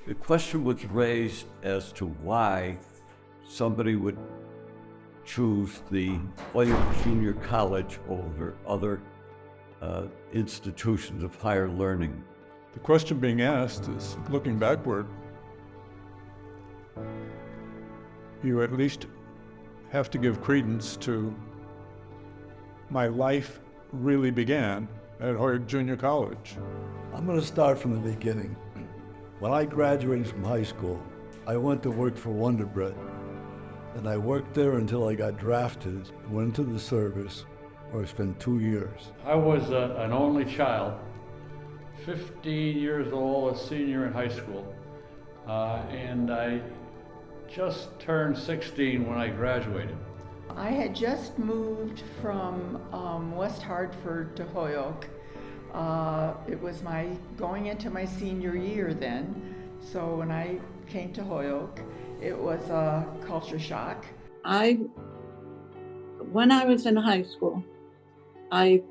The question was raised as to why somebody would choose the Holyoke Junior College over other institutions of higher learning. The question being asked is, looking backward, you at least have to give credence to my life really began at Holyoke Junior College. I'm going to start from the beginning. When I graduated from high school, I went to work for Wonder Bread, and I worked there until I got drafted, went into the service, where I spent 2 years. I was an only child, 15 years old, a senior in high school, and I just turned 16 when I graduated. I had just moved from West Hartford to Holyoke. It was going into my senior year then, so when I came to Holyoke, it was a culture shock. When I was in high school, I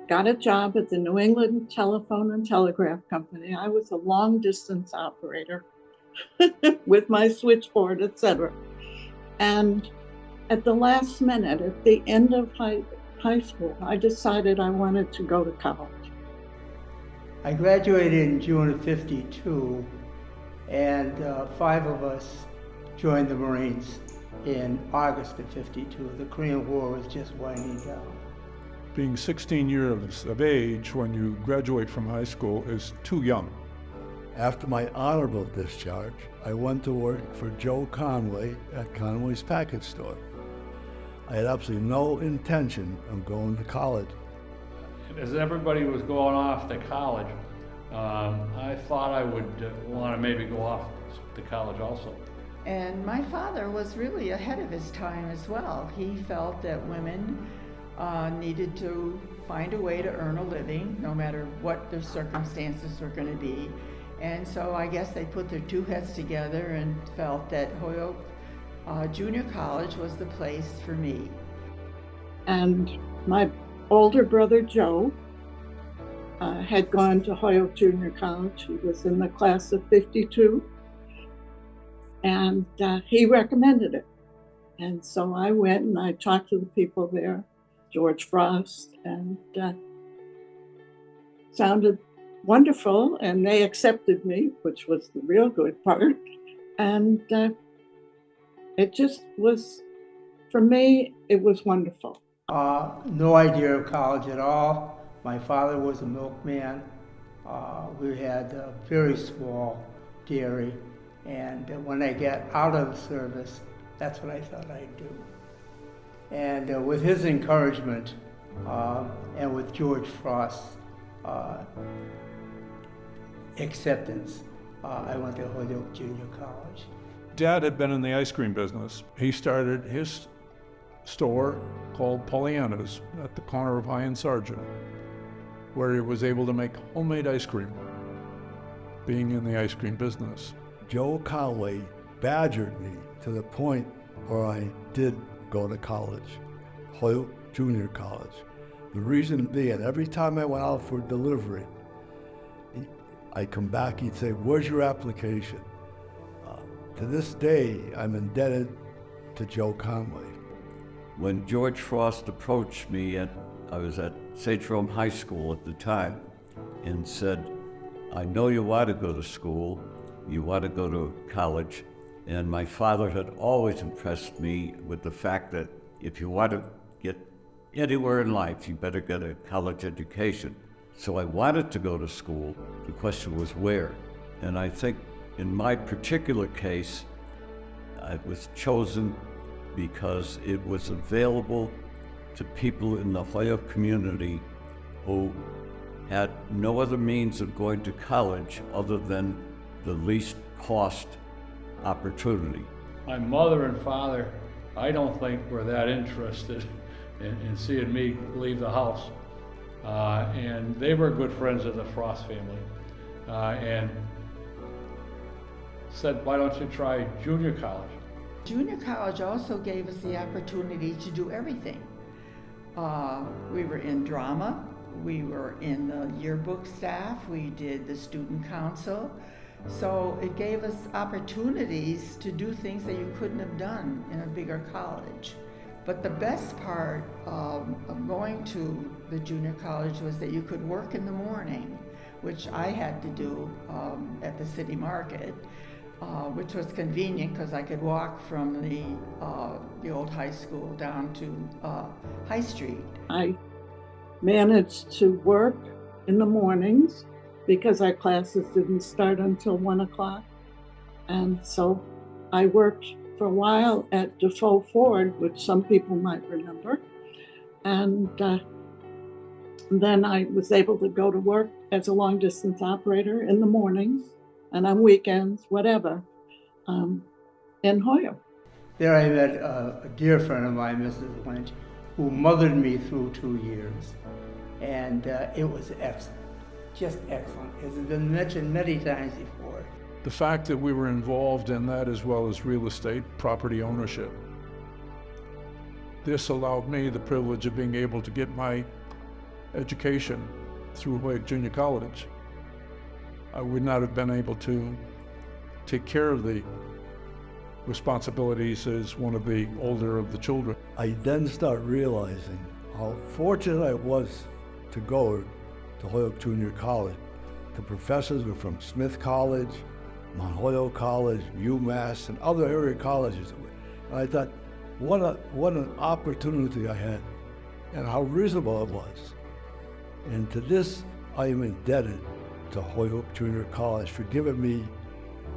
got a job at the New England Telephone and Telegraph Company. I was a long distance operator with my switchboard, etc. And at the last minute, at the end of high school, I decided I wanted to go to college. I graduated in June of '52, and 5 of us joined the Marines in August of '52. The Korean War was just winding down. Being 16 years of age when you graduate from high school is too young. After my honorable discharge, I went to work for Joe Conway at Conway's Package Store. I had absolutely no intention of going to college. As everybody was going off to college, I thought I would want to maybe go off to college also. And my father was really ahead of his time as well. He felt that women needed to find a way to earn a living, no matter what their circumstances were going to be. And so I guess they put their two heads together and felt that Holyoke Junior College was the place for me. And my older brother, Joe, had gone to Holyoke Junior College. He was in the class of '52, and he recommended it. And so I went and I talked to the people there, George Frost, and sounded wonderful, and they accepted me, which was the real good part. And it just was, for me, it was wonderful. No idea of college at all. My father was a milkman. We had a very small dairy, and when I got out of the service, that's what I thought I'd do. And with his encouragement, and with George Frost's acceptance, I went to Holyoke Junior College. Dad had been in the ice cream business. He started his store called Pollyanna's at the corner of High and Sargent, where he was able to make homemade ice cream, being in the ice cream business. Joe Conway badgered me to the point where I did go to college, Holyoke Junior College. The reason being, every time I went out for delivery, I'd come back, he'd say, "Where's your application?" To this day, I'm indebted to Joe Conway. When George Frost approached me I was at St. Jerome High School at the time, and said, "I know you want to go to school, you want to go to college," and my father had always impressed me with the fact that if you want to get anywhere in life, you better get a college education. So I wanted to go to school. The question was where. And I think in my particular case, I was chosen because it was available to people in the Holyoke community who had no other means of going to college other than the least cost opportunity. My mother and father, I don't think were that interested in seeing me leave the house. And they were good friends of the Frost family. And said, "Why don't you try junior college?" Junior college also gave us the opportunity to do everything. We were in drama, we were in the yearbook staff, we did the student council, So it gave us opportunities to do things that you couldn't have done in a bigger college. But the best part of going to the junior college was that you could work in the morning, which I had to do at the city market, which was convenient because I could walk from the old high school down to High Street. I managed to work in the mornings because our classes didn't start until 1 o'clock. And so I worked for a while at Defoe Ford, which some people might remember. And then I was able to go to work as a long distance operator in the mornings and on weekends, whatever, in Holyoke. There I met a dear friend of mine, Mrs. Lynch, who mothered me through 2 years. And it was excellent, just excellent. As has been mentioned many times before. The fact that we were involved in that as well as real estate, property ownership, this allowed me the privilege of being able to get my education through Holyoke Junior College. I would not have been able to take care of the responsibilities as one of the older of the children. I then start realizing how fortunate I was to go to Holyoke Junior College. The professors were from Smith College, Mount Holyoke College, UMass, and other area colleges. And I thought, what an opportunity I had, and how reasonable it was. And to this, I am indebted to Holyoke Junior College for giving me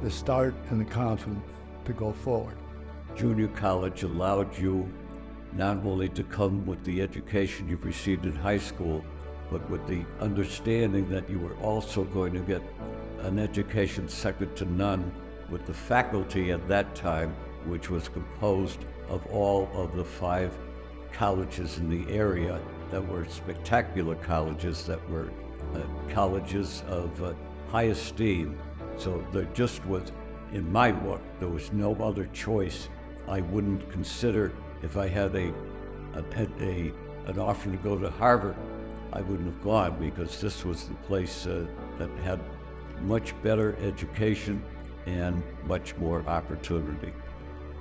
the start and the confidence to go forward. Junior college allowed you not only to come with the education you've received in high school, but with the understanding that you were also going to get an education second to none with the faculty at that time, which was composed of all of the 5 colleges in the area that were spectacular colleges, that were colleges of high esteem. So there just was, in my book, there was no other choice. I wouldn't consider, if I had an offer to go to Harvard, I wouldn't have gone, because this was the place that had much better education and much more opportunity.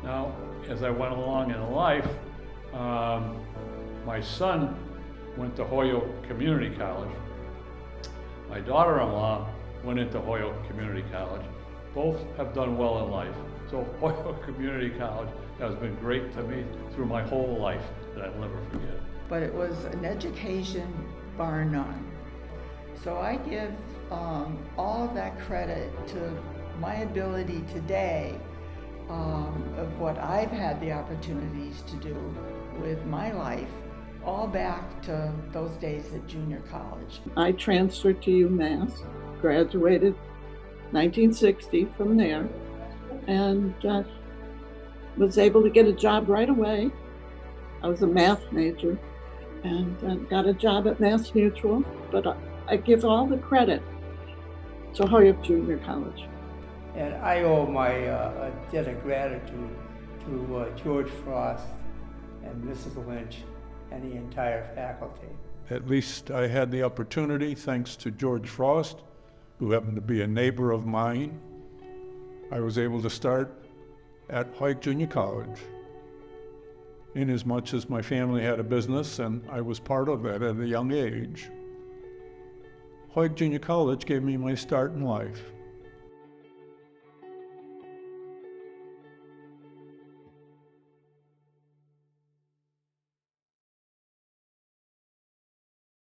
Now, as I went along in life, my son went to Holyoke Community College. My daughter-in-law went into Holyoke Community College. Both have done well in life. So Holyoke Community College has been great to me through my whole life that I'll never forget. But it was an education bar none. So I give all of that credit to my ability today of what I've had the opportunities to do with my life, all back to those days at junior college. I transferred to UMass, graduated 1960 from there, and was able to get a job right away. I was a math major and got a job at Mass Mutual, but I give all the credit to Holyoke Junior College. And I owe my debt of gratitude to George Frost and Mrs. Lynch and the entire faculty. At least I had the opportunity, thanks to George Frost, who happened to be a neighbor of mine. I was able to start at Holyoke Junior College, inasmuch as my family had a business and I was part of that at a young age. Holyoke Junior College gave me my start in life.